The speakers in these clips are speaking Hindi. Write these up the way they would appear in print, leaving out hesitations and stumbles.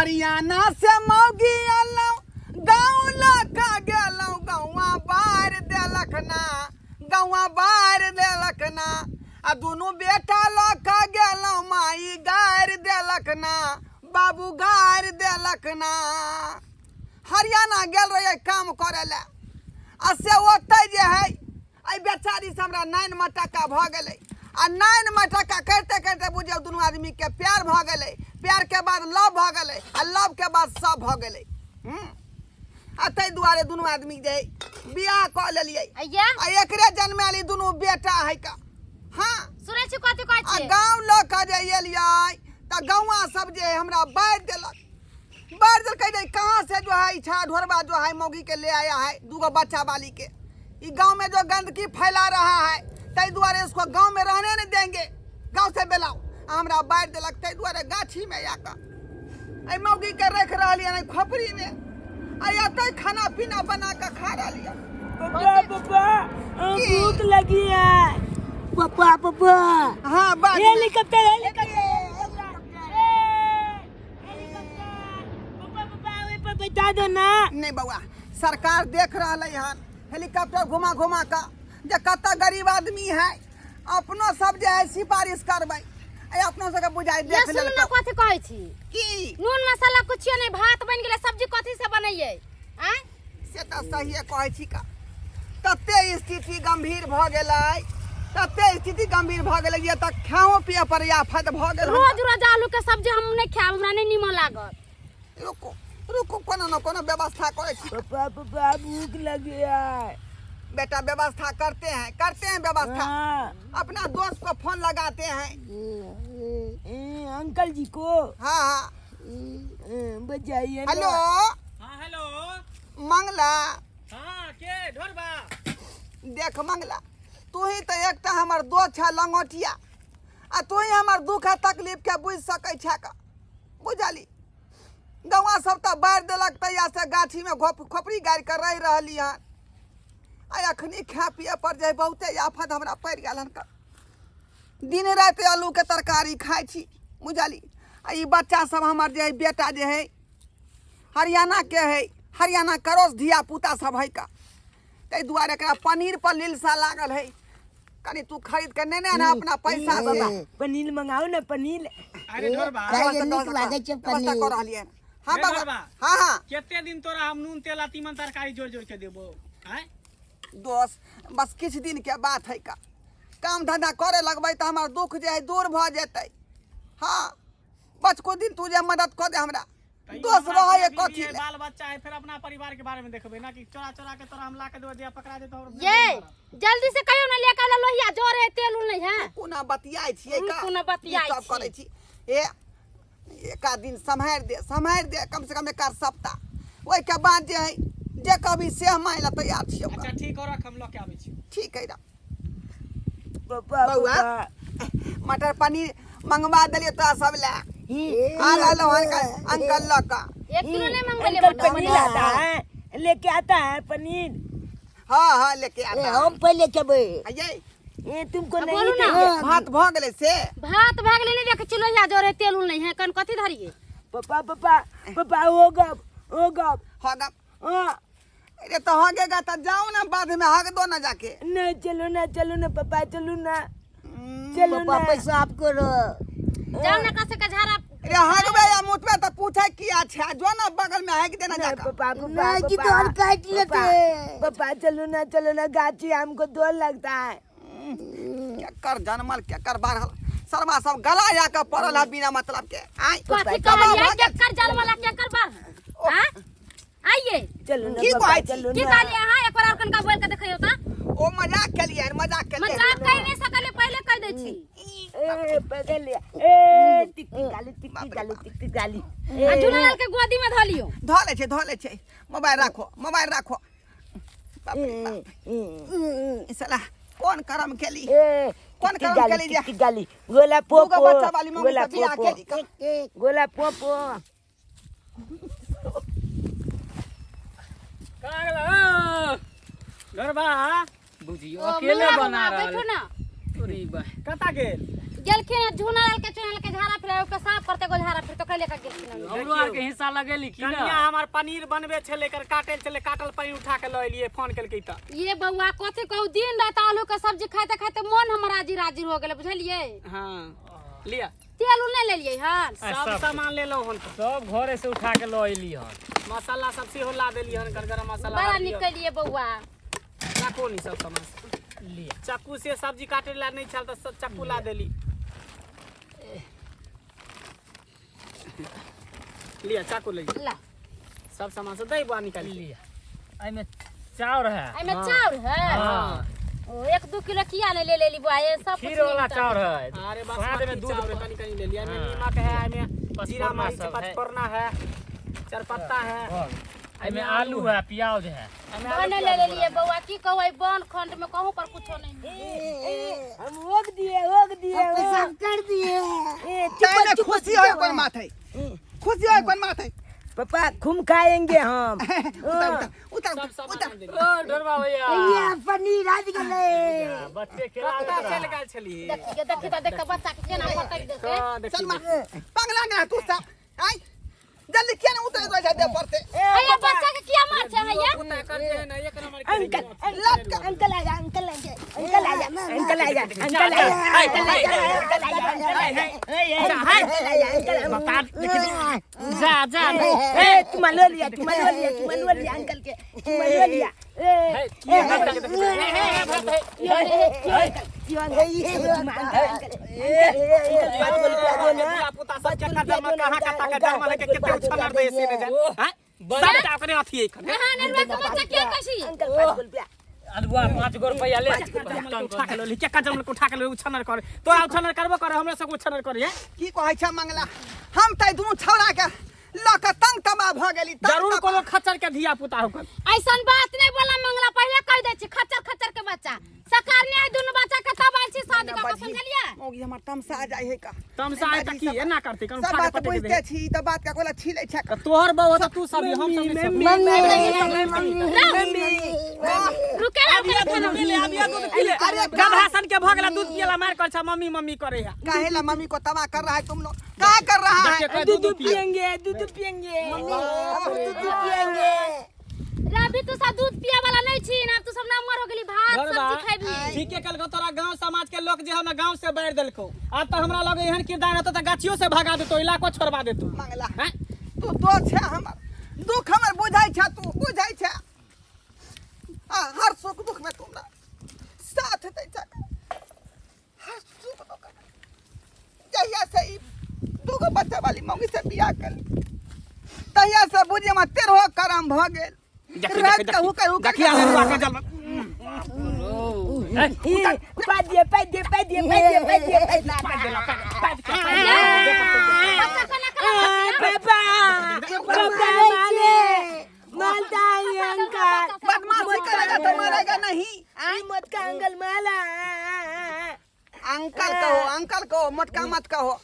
हरियाणा से मौगी आलो गाँव लखा गेलो गौवा बार देलक ना गौवा बार देलक ना आ दोनों बेटा लखा गेलो माई गार देलक ना बाबू गार देलक ना। हरियाणा गेल रहे काम करे ले आ से ओते जे है आई बेचारी से हमरा 9 मटका भ गेलै आ 9 मटका करते करते बुझियो दोनों आदमी के प्यार भ गेलै, प्यार के बाद लव भ गेलै आ लव के बाद सब भ गेलै। आ तै दुआरे दोनों आदमी जे बियाह क लेलियै आ एकरे जन्मेली दोनों बेटा है का। हां सुनै छी कथि कहै छी गांव लोग का जे एलियै त गौवा सब जे हमरा बाढ़ देलक बाढ़ दल कह दे कहां से जो है इच्छा ढोरबा जो है मौगी के ले आया है दूगो बच्चा वाली के। ई गांव में जो गंदगी फैला रहा है तै दुआरे इसको गांव में रहने नहीं देंगे, गांव से बेलाओ। हमरा बाढ़ देलक तै दुआरे गाछी में आका आई मौगी के रख रहलिए नहीं खोपड़ी में आई अतै खाना पीना बना के खा रहलिए। पापा पापा भूख लगी है पापा पापा। हां बात हेलीकॉप्टर हेलीकॉप्टर बता दो ना। नहीं बउआ सरकार देख रहा है हेलीकॉप्टर घुमा घुमा का जे कत्ता गरीब आदमी है अपनो सब जे है सिफारिश करबै ए अपनो सब के बुझाई देख ले। सुन ना कथि कहै छी की नून मसाला कुछ नहीं भात बन गेलै सब्जी कथि से बनैयै हैं से त सही कहै छी का। तते स्थिति गंभीर भ गेलै तते स्थिति गंभीर भ गेलै ये त खाओ पिए पर आफत भ गेल। रोज रोज आलू के सब्जी हम नहीं खाब हमरा नहीं नीमन लागत। रुको रुको कोनो न कोनो व्यवस्था करे छी। पापा पापा भूख लगी है बेटा व्यवस्था करते हैं व्यवस्था। अपना दोस्त को फोन लगाते हैं अंकल जी को। हाँ हाँ बजाइए। हेलो हाँ हेलो मंगला। हाँ के ढोरबा देख मंगला तू ही तो एक हमर दोस्त है लंगोटिया आ तू ही हमर दुख तकलीफ के बुझ सकै छै का बुझली। गौवा सब तो बाढ़ देलक तैया से गाछी में खोपड़ी गाड़ कर रह रहली हन आ अखनी खा पिए पर जे बहुते आफत हमरा पड़ गेल हन का। दिन रात आलू के तरकारी खाई छी बुझली। आ ई बच्चा सब हमर जे बेटा जे है हरियाणा के है हरियाणा करोस धिया पुता सब है का तै दुआरे एकरा पनीर पर लिलसा लागल है कनी तू खरीद के नेने ना अपना पैसा से पनीर मंगाओ ना पनीर। अरे ढोरबा व्यवस्था कर रहलिए। हाँ रे बाबा ढोरबा हाँ हाँ केते दिन तोरा हम नून तेल आ तीमन तरकारी जोड़ जोड़ के देबो हैं दोस्त बस किछ दिन के बात है का। काम धंधा करे लगबै त हमर दुख जे है दूर भ जेतै। हाँ बस कुछ दिन तू जे मदद कर दे हमरा दोस्त रहे कथी ले। बाल बच्चा है फिर अपना परिवार के बारे में देखबे ना कि चोरा चोरा के तोरा हम ला के देबो दिया पकड़ा दे तो ये जल्दी से कहियो ना लेके आला लोहिया जोर है तेल उल नहीं है कोना बतियाई छियै का कोना बतियाई सब करै छी। ए एका दिन सम्हार दे कम से कम एक सप्ताह ओइ के बाद जे है जे कभी से माय ला तैयार छियै। अच्छा ठीक हो रख हम ल के आबै छी। ठीक है पापा बउआ मटर पनीर मंगवा देलिए तो सब ला आ लो अंकल लका 1 किलो नहीं मंगले अंकल पनीर आता है लेके आता है पनीर। हाँ हाँ लेके आता हम पहले चबे ये ये तुमको बोलू नहीं ना। भात भ गेलै से भात भाग ले नहीं देख चिलोहिया जोर है तेल उल नहीं है कन कथि धरिए पापा पापा पापा होगा होगा अरे तो होगेगा तो जाओ ना बाद में हग दो ना जाके। नहीं चलो ना पापा चलो ना चलो ना पैसा आपको जाओ ना कसे का झारा अरे हगबे या मुठबे तो पूछे किया छै जो ना बगल में हग देना जाके। पापा नहीं कि तो और काट लेते पापा चलो ना गाछी हमको डर लगता है। क्या कर जनमल क्या कर बारह शर्मा सब गला जाकर पड़ल है बिना मतलब के। आई कथि कहलिए के कर जल वाला के कर बार हां आइए चलो ना की पापा कहै छी? चलो की ना कहलिए हां एक बार और कनका बोल के देखियो त ओ मजाक के लिए मजाक के लिए मजाक कह नहीं सकले पहले कह दे छी। ए पकड़ लिया ए टिक टिक गाली आ झुलाल के गोदी में धलियो धो ले छे मोबाइल राखो बाप रे बाप साला कौन करम केली कौन करम केली जे टिक गाली गोला पोपो दूगो बच्चा वाली मम्मी से बियाह केली का। पोपो ढोरबा बुझियो ओ, अकेले मुन्ना बना बुआ, बैठो रहल ना। तोरी बा कता गेल गेलखिन झुना लाल के चुना के झाड़ा फिर के साफ करते गो झाड़ा फिर तो कले का गेलखिन हमरो आर के हिस्सा लगेली की कन्या ना हमार पनीर बनबे छले कर काटल छले काटल पनीर उठा के ल एलिए फोन केलकै त ये बउआ कथि कहू दिन रात आलू के सब्जी खाते खाते मन हमर राजी हो गेले बुझलिए हां लिया तेल उल नहीं ले लिए हन सब सामान ले लो हन सब घरे से उठा के ल एली हन मसाला सब से हो ला देली हन गरगरा मसाला बड़ा ला दियो। निकलिए बउआ चाकू नहीं सब सामान लिया चाकू से सब्जी काटे ला नहीं चल त चाकू ला देली लिया चाकू ले ला सब सामान से दही बुआ निकाल लिया आई में चाउर है आई में चाउर है हां ओ 1-2 किलो किया नहीं ले लेली बुआ ये सब कुछ खीर वाला चाउर है अरे बस स्वाद में दूध चावल कनी कनी ले लिया में नमक है में जीरा पचफोरना मरीच सब है। पचफोरना है चारपत्ता है आई में आलू है प्याज है बन ले लिए बउआ की कहू आई बन खंड में कहूं पर कुछो नहीं हम रोक दिए सब कर दिए चाहे खुशी हो कोई माथे खुशी हो कोई माथे पापा खूब खाएंगे हम उतर सब सामान उतर दे ओ ढोरबा भैया ये पनीर आज गले बच्चे खिला पता चल गल छली देखी तो देख बच्चा के केना पटक देखे चल मार पगला ना तू सब आई जल्दी क्या ना उतर जा दे पड़ते अरे बच्चा के किया मार छे भैया कुत्ता कर दे ना एक नंबर के अंकल लट का अंकल आ जा अंकल आ जा अंकल आ जा अंकल आ जा अंकल आ जा जा जा ए तुम लो लिया अंकल के तुम लो लिया पुता सब चक्का जमा कहां कता के जमा लेके केते उछलर दे से ने हैं सब टाकरे अथी एखन हां ने बच्चा क्या कसी अंकल 5 रुपया अलुआ 5 गो रुपया ले उठा के लो चक्का जमा उठा के लो उछलर करे तोरा उछलर करबो करे हमरा सब उछलर करे हैं की कहै छ मंगला हम तै दुनु छौड़ा के लक तंग तमा भ गेली जरूर कोनो खच्चर के धिया पुता होकर ऐसन बात नहीं बोला मंगला पहले कह दे छी खच्चर खच्चर के बच्चा सरकार ने दुनु बच्चा के तब आइल छी शादी का समझलिए मौगी हमर तमसा जाय है का तमसा आय त की एना करते कौन सब उठा के बात पटक बुझते दे छी त बात का कोला छीले छ त तोहर बहू त तू सब हम सब रुके ना खाना ले आबिया दूध पी ले अरे गधासन के भगला दूध पियला मार कर छ मम्मी मम्मी करे है काहे ला मम्मी को तबाह कर रहा है तुम लोग क्या कर रहा है दूध पिएंगे दूध पिएंगे दूध पिएंगे रवि तू सा दूध पिया वाला नहीं छी ना तू सब नंबर हो गेली भात सब्जी खाबी ठीक है कल को तोरा गांव समाज के लोग जे हम ना गांव से बैठ देलको अब त हमरा लगे एहन किरदार रहतो त गाछियो से भगा देतो इलाको छोड़वा देतो मंगला हैं तू तो छे हमर दुख हमर बुझाई छ तू बुझाई छ हर सुख दुख में तुम ना साथ दे छ हर सुख दुख में जहिया से ई दुगो बच्चा वाली मौगी से बियाह कर तहिया से बुझे मत तेरो करम भ गेल रात कहू कहू देखिया हरुआ के जल बच्चा को ना बदमाशी करेगा तो मारेगा नहीं मत का अंकल माला अंकल कहो मटका मत कहो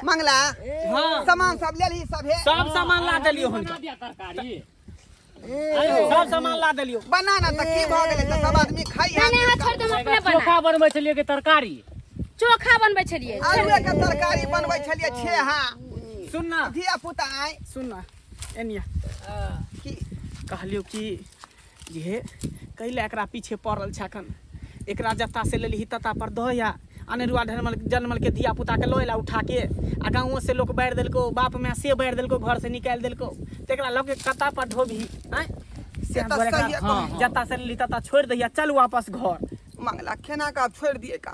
मंगला हां सामान सब ले ली सब है सब सामान ला देलियो हन तरकारी सब सामान ला देलियो बनाना त की भ गेलै त सब आदमी खाई नहीं हाथ छोड़ दे हम अपने बना चोखा बनबै छलिए के तरकारी चोखा बनबै छलिए आलू के तरकारी बनबै छलिए छे हां सुन ना धिया पुता आइ सुन ना एनिया की कहलियो कि जे कैले एकरा पीछे पड़ल छखन एकरा जत्ता से लेली तता पर दहया अनेरुआ जनमल के धिया पुता के लोयला उठा के आ गाँव से लोग बाढ़ देलको बाप में से बाढ़ देलको घर से निकाल देलको तेकरा लगे कता पर ढोभी हैं से तो सही है कहूं। जत्ता से लेली तता छोड़ दहिया चल वापस घर मंगला केना का छोड़ दिए का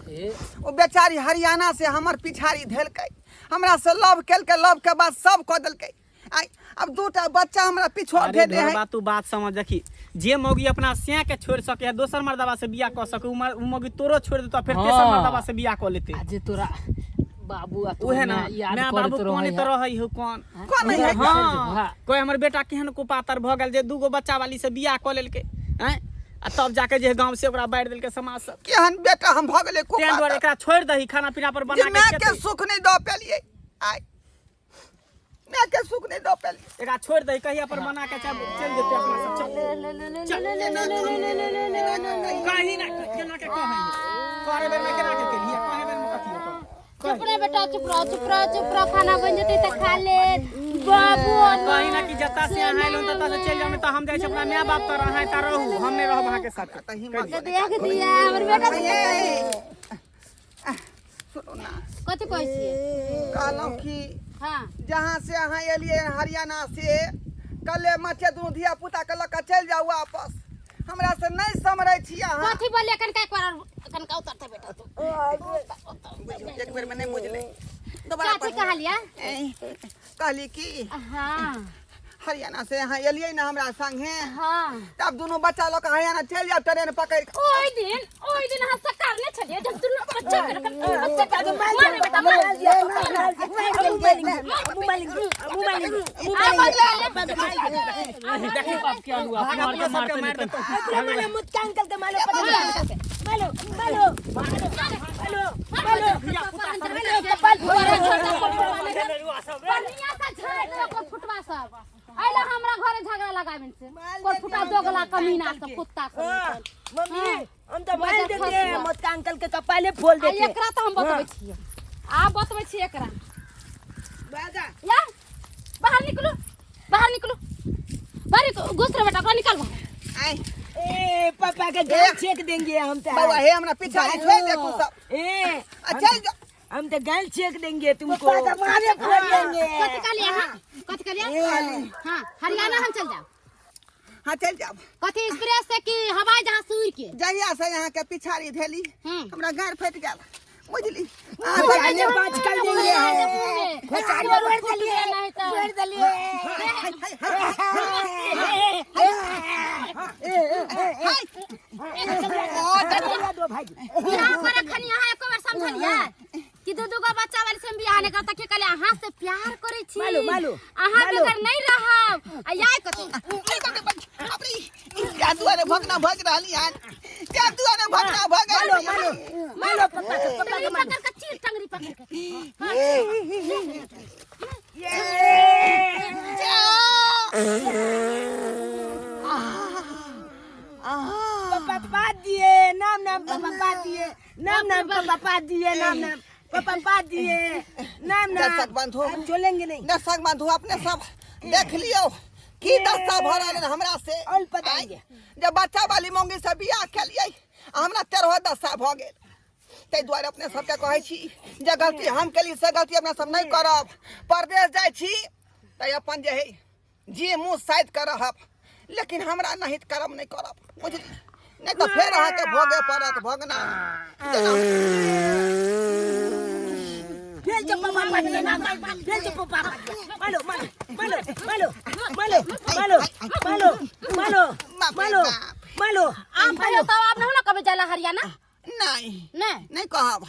ओ बेचारी हरियाणा से हमर पिछाड़ी धेलकै हमरा से लव केलकै लव के बाद सब क देलकै आई अब दूटा बच्चा हमरा पिछुआ अरे भेले है बात तू बात समझ देखी जे मौगी अपना सिया के छोड़ सके है दोसर मर्दवा से बियाह कर सके उ मौगी तोरो छोड़ देतो फिर तेसर मर्दवा से बियाह कर लेते आज तोरा बाबू आ उहे ना मैं बाबू कौन तो रहई हो कौन है हां कोई हमर बेटा केहन कुपातर भ गेल जे दूगो बच्चा वाली से बियाह कर लेलकै हैं आ तब जाके जे गांव से ओकरा बाढ़ देलकै समाज से केहन बेटा हम भ गेलै तें द्वारे एकरा छोड़ दही खाना पीना पर बना मैं के के सुख नहीं दो पेलिए आई मैं के सुख नहीं दो पेलिए एकरा छोड़ दही कहिया पर बना के चल जेते अपना सब चल कहीं ना केना के कहै करे बेर में केना के केलिए कहे बेर में कथि चुप रहे बेटा, चुप रहो, खाना बन जते त खा ले बाबू। कहीं ना कि जता से यहाँ आइलो तता से चल जाओ, तो हम जाए अपना माँ बाप तो रहा ता रहू, हम नहीं रहब अहाँ के साथ। देख दिया हमर बेटा सुनो ना, कथि कहै छियै? कहलौं कि हां जहाँ से अहाँ एलिए हरियाणा से, कले मचे दुनू धिया पुता के लक चल जाओ वापस। हमरा से नहीं समझै छी अहाँ। कथि बोलिए कन का एक बार कन का उतरते बेटा तू। एक बेर में नहीं बुझले, दोबारा क्या कहलिया? कहली कि हां हरियाणा से यहाँ एलिए ना हमरा संगे, हां तब दोनों बच्चा लोग हरियाणा चल जाओ ट्रेन पकड़ के। ओइ दिन हम सरकार ने छड़िए जब तू बच्चा का मारे बेटा देखिए बाप क्या हुआ, मार के मारते नहीं तो मुझका अंकल के मालो मालो मालो मालो फुटवा सब आइला हमरा घरे झगड़ा लगाबिन से कोई फुटा दोगला कमीना सब कुत्ता सब। मम्मी हम तो मार देते मुझका अंकल के कपाले फोड़ देते। एकरा तो हम बतबै छियै, आप बतबै छियै एकरा। बाजा या बाहर निकलो बाहर घुस रे बेटा, बाहर निकल बाहर। आई ए पापा के गाल छेक देंगे हम तो। बाबा हे हमरा पीछा छोड़ दे तू सब। ए अच्छा जा हम तो गाल छेक देंगे तुमको, मारे फोड़ देंगे। कथि कहलिए? हां हरियाणा हम चल जाओ। हाँ चल जाओ। कथि एक्सप्रेस से कि हवाई जहाज से उड़ के? जहिया से यहाँ के पिछाड़ी धेली हमरा गाड़ फट गया, बुझली। आगे बात कर देंगे कि दू गो बच्चा वाली से बियाह ने करता के कहले अहाँ से प्यार करे छी, मालू अहाँ बेगर नहीं रहब आ याय कथि जादुआ ने भगना भग रहली यार, जादुआ ने भगना भग मालो पापा के पकड़ के चीर टंगरी पकड़ के पापा पा दिए नाम पापा पा दिए नाम पापा पा दिए नाम पापा पा दिए नाम दर्शक बंधु चलेंगे नहीं। दर्शक बंधु अपने सब देख लियो की दस्ता भरल हमरा से। और बताइए जब बच्चा वाली मोंगी से बियाह केलिए हमरा 13 दस्ता भ गेल, ताहि दुआरे अपने सबके कहै छी जे गलती हम केली से गलती अपने सब नहीं करब। परदेश जाइ छी त अपन जे है जी मुँह साइड कर रहब, लेकिन हमरा नहीं करब नहीं करब, बुझली। नहीं तो फिर अहाँ के भोगे पड़त भोगना। फिर जब पापा पा दिए नाम फिर जब पापा मालो मालो मालो मालो मालो मालो मालो मालो मालो मालो आप पहले तो आप ना कभी जाला हरियाणा? नहीं नहीं नहीं कहब।